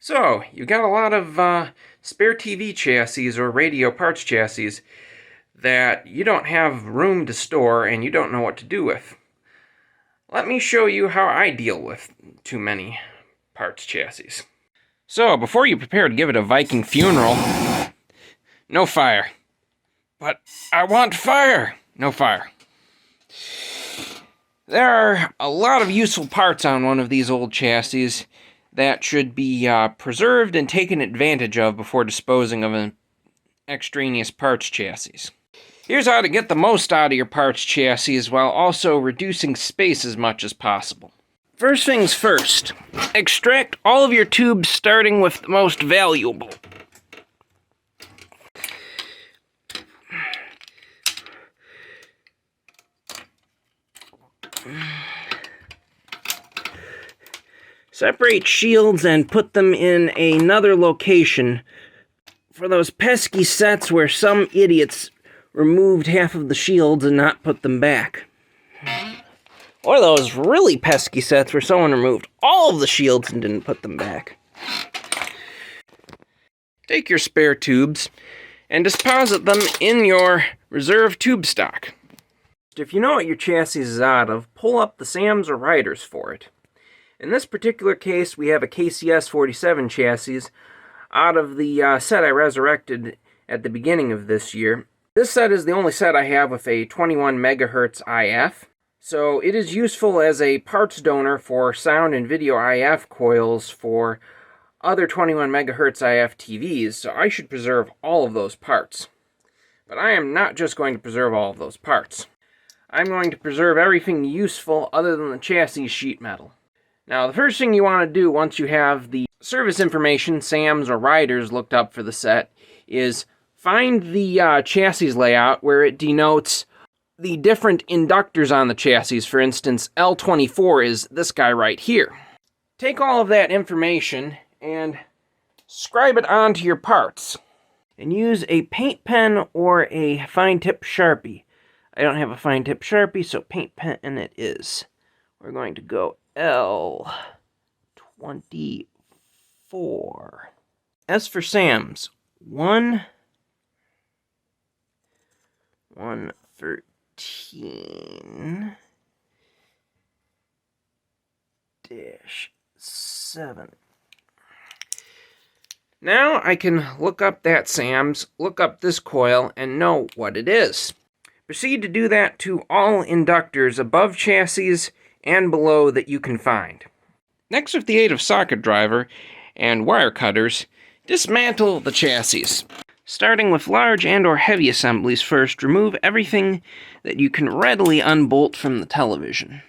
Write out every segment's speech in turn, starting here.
So, you've got a lot of spare TV chassis or radio parts chassis that you don't have room to store and you don't know what to do with. Let me show you how I deal with too many parts chassis. So, before you prepare to give it a Viking funeral, no fire. But I want fire! No fire. There are a lot of useful parts on one of these old chassis that should be preserved and taken advantage of before disposing of an extraneous parts chassis. Here's how to get the most out of your parts chassis while also reducing space as much as possible. First things first, extract all of your tubes starting with the most valuable. Separate shields and put them in another location for those pesky sets where some idiots removed half of the shields and not put them back. Or those really pesky sets where someone removed all of the shields and didn't put them back. Take your spare tubes and deposit them in your reserve tube stock. If you know what your chassis is out of, pull up the SAMs or riders for it. In this particular case, we have a KCS 47 chassis out of the set I resurrected at the beginning of this year. This set is the only set I have with a 21 megahertz IF, so it is useful as a parts donor for sound and video IF coils for other 21 megahertz IF TVs, so I should preserve all of those parts. But I am not just going to preserve all of those parts. I'm going to preserve everything useful other than the chassis sheet metal. Now, the first thing you want to do once you have the service information, SAMs or riders, looked up for the set is find the chassis layout where it denotes the different inductors on the chassis. For instance, L24 is this guy right here. Take all of that information and scribe it onto your parts. And use a paint pen or a fine tip Sharpie. I don't have a fine tip Sharpie, so paint pen it is. We're going to go L24. As for SAMs, 113-7. Now I can look up that SAMs, look up this coil, and know what it is. Proceed to do that to all inductors above chassis and below that you can find. Next, with the aid of socket driver and wire cutters, dismantle the chassis. Starting with large and or heavy assemblies first, remove everything that you can readily unbolt from the television.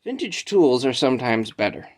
Vintage tools are sometimes better.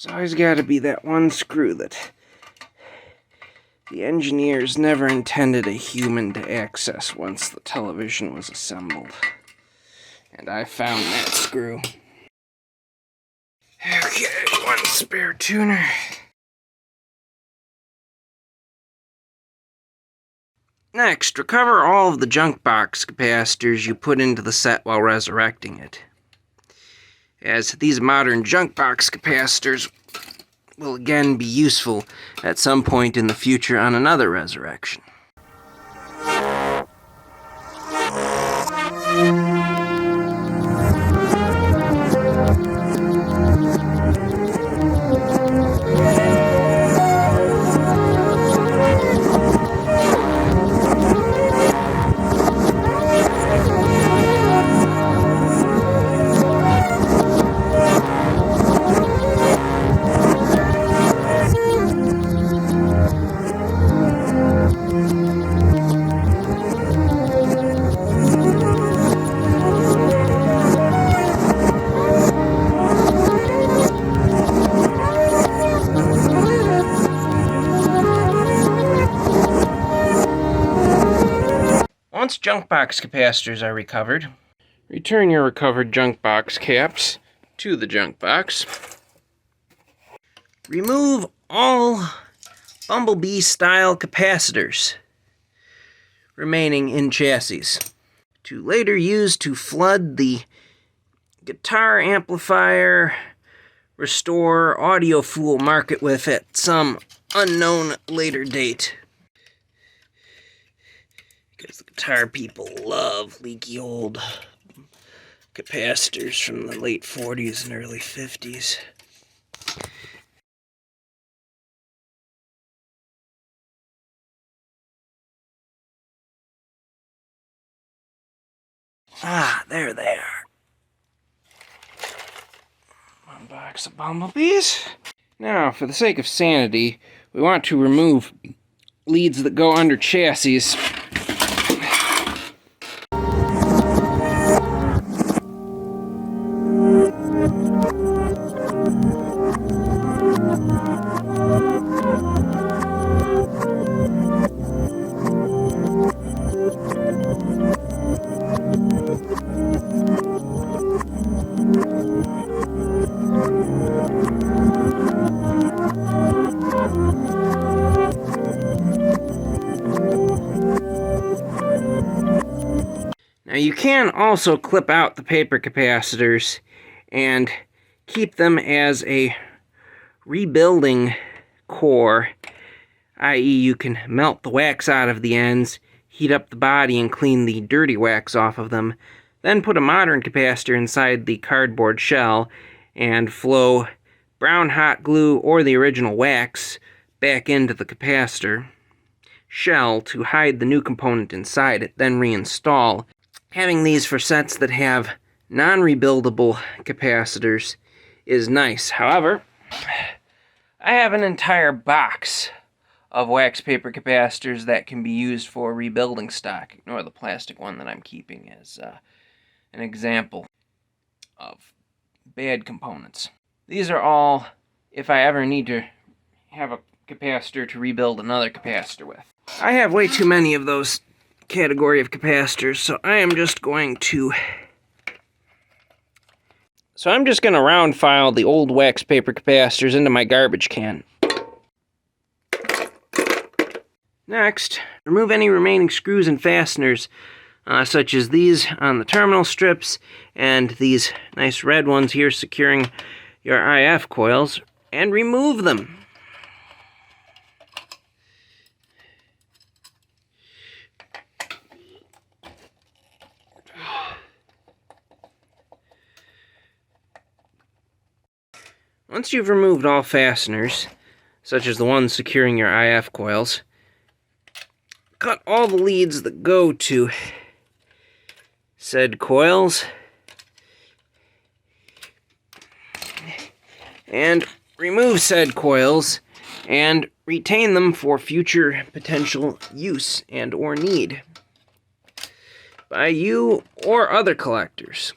There's always got to be that one screw that the engineers never intended a human to access once the television was assembled. And I found that screw. Okay, one spare tuner. Next, recover all of the junk box capacitors you put into the set while resurrecting it, as these modern junk box capacitors will again be useful at some point in the future on another resurrection. Once junk box capacitors are recovered, return your recovered junk box caps to the junk box. Remove all Bumblebee-style capacitors remaining in chassis, to later use to flood the guitar amplifier restore audio fool market with at some unknown later date. Because the guitar people love leaky old capacitors from the late 40s and early 50s. Ah, there they are. One box of Bumblebees. Now, for the sake of sanity, we want to remove leads that go under chassis. Now you can also clip out the paper capacitors and keep them as a rebuilding core, i.e. you can melt the wax out of the ends, heat up the body and clean the dirty wax off of them, then put a modern capacitor inside the cardboard shell and flow brown hot glue or the original wax back into the capacitor shell to hide the new component inside it, then reinstall. Having these for sets that have non-rebuildable capacitors is nice. However, I have an entire box of wax paper capacitors that can be used for rebuilding stock. Ignore the plastic one that I'm keeping as an example of bad components. These are all, if I ever need to have a capacitor to rebuild another capacitor with. I have way too many of those category of capacitors, so I'm just going to round file the old wax paper capacitors into my garbage can. Next, remove any remaining screws and fasteners, such as these on the terminal strips and these nice red ones here securing your IF coils, and remove them. Once you've removed all fasteners, such as the ones securing your IF coils, cut all the leads that go to said coils, and remove said coils, and retain them for future potential use and or need by you or other collectors.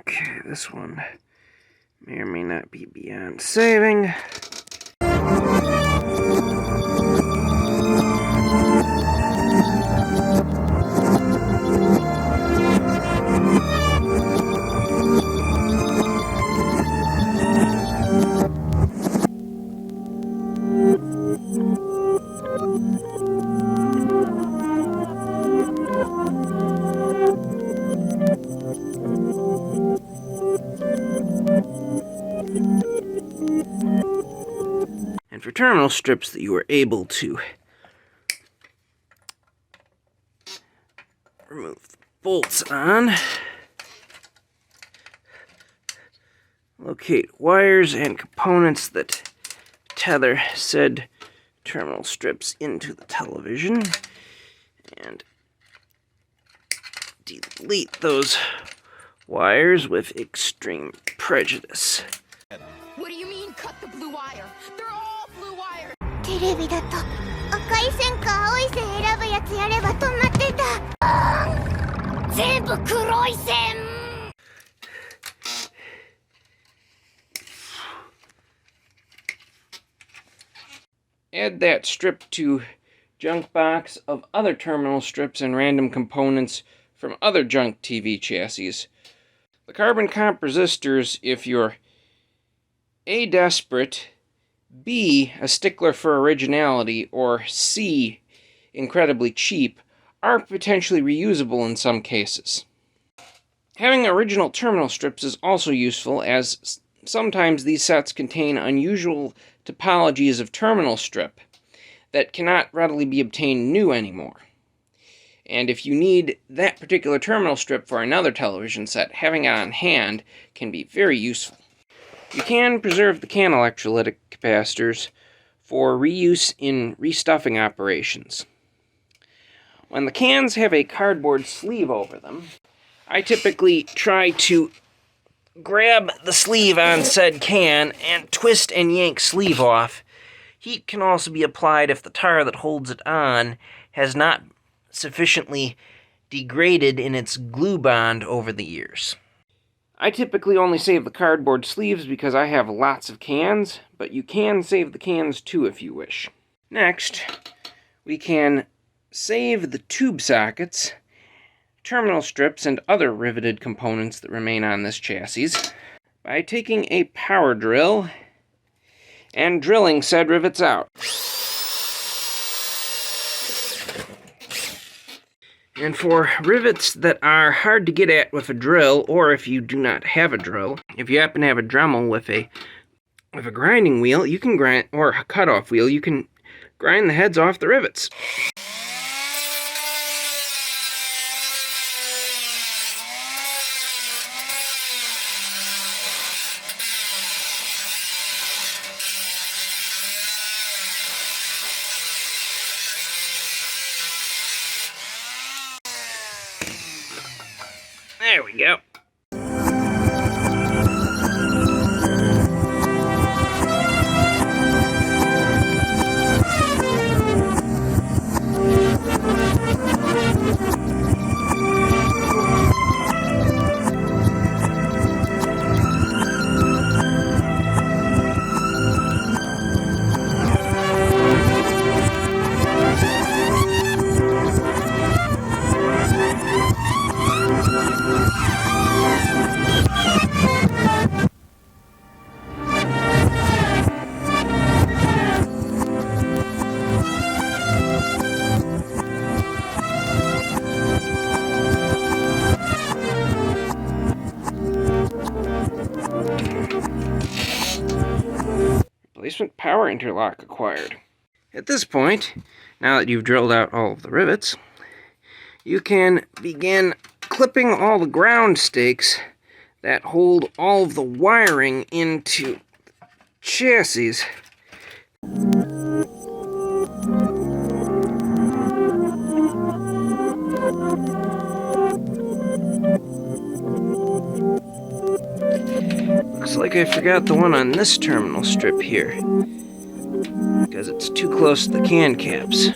Okay, this one may or may not be beyond saving. And for terminal strips that you are able to remove the bolts on, locate wires and components that tether said terminal strips into the television, and delete those wires with extreme prejudice. What do you mean, cut the blue wire? They're all blue wire! テレビだと赤い線か青い線選ぶやつやれば止まってた。全部黒い線。Add that strip to junk box of other terminal strips and random components from other junk TV chassis. The carbon comp resistors, if you're A, desperate, B, a stickler for originality, or C, incredibly cheap, are potentially reusable in some cases. Having original terminal strips is also useful, as sometimes these sets contain unusual topologies of terminal strip that cannot readily be obtained new anymore. And if you need that particular terminal strip for another television set, having it on hand can be very useful. You can preserve the can electrolytic capacitors for reuse in restuffing operations. When the cans have a cardboard sleeve over them, I typically try to grab the sleeve on said can and twist and yank sleeve off. Heat can also be applied if the tar that holds it on has not sufficiently degraded in its glue bond over the years. I typically only save the cardboard sleeves because I have lots of cans, but you can save the cans too if you wish. Next, we can save the tube sockets, terminal strips, and other riveted components that remain on this chassis by taking a power drill and drilling said rivets out. And for rivets that are hard to get at with a drill, or if you do not have a drill, if you happen to have a Dremel with a grinding wheel, you can grind, or a cutoff wheel, you can grind the heads off the rivets. There we go. Replacement power interlock acquired. At this point, now that you've drilled out all of the rivets, you can begin clipping all the ground stakes that hold all of the wiring into chassis. Looks like I forgot the one on this terminal strip here, because it's too close to the can caps.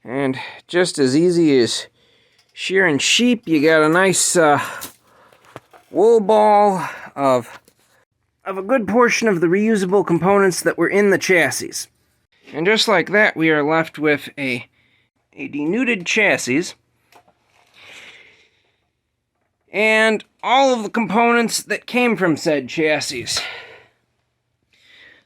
And just as easy as shearing sheep, you got a nice wool ball of a good portion of the reusable components that were in the chassis. And just like that, we are left with a denuded chassis and all of the components that came from said chassis.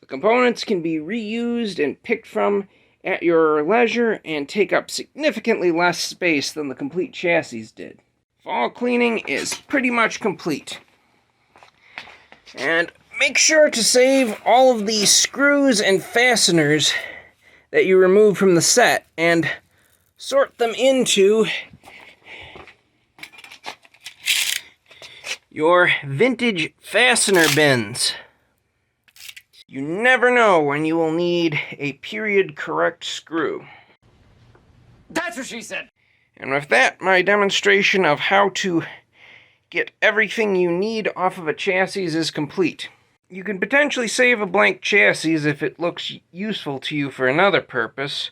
The components can be reused and picked from at your leisure and take up significantly less space than the complete chassis did. Fall cleaning is pretty much complete. And make sure to save all of the screws and fasteners that you removed from the set and sort them into your vintage fastener bins. You never know when you will need a period-correct screw. That's what she said! And with that, my demonstration of how to get everything you need off of a chassis is complete. You can potentially save a blank chassis if it looks useful to you for another purpose,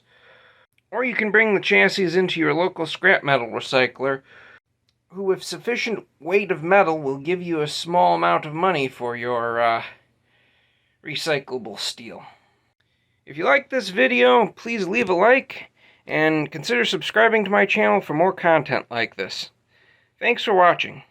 or you can bring the chassis into your local scrap metal recycler, who with sufficient weight of metal will give you a small amount of money for your, recyclable steel. If you like this video, please leave a like and consider subscribing to my channel for more content like this. Thanks for watching.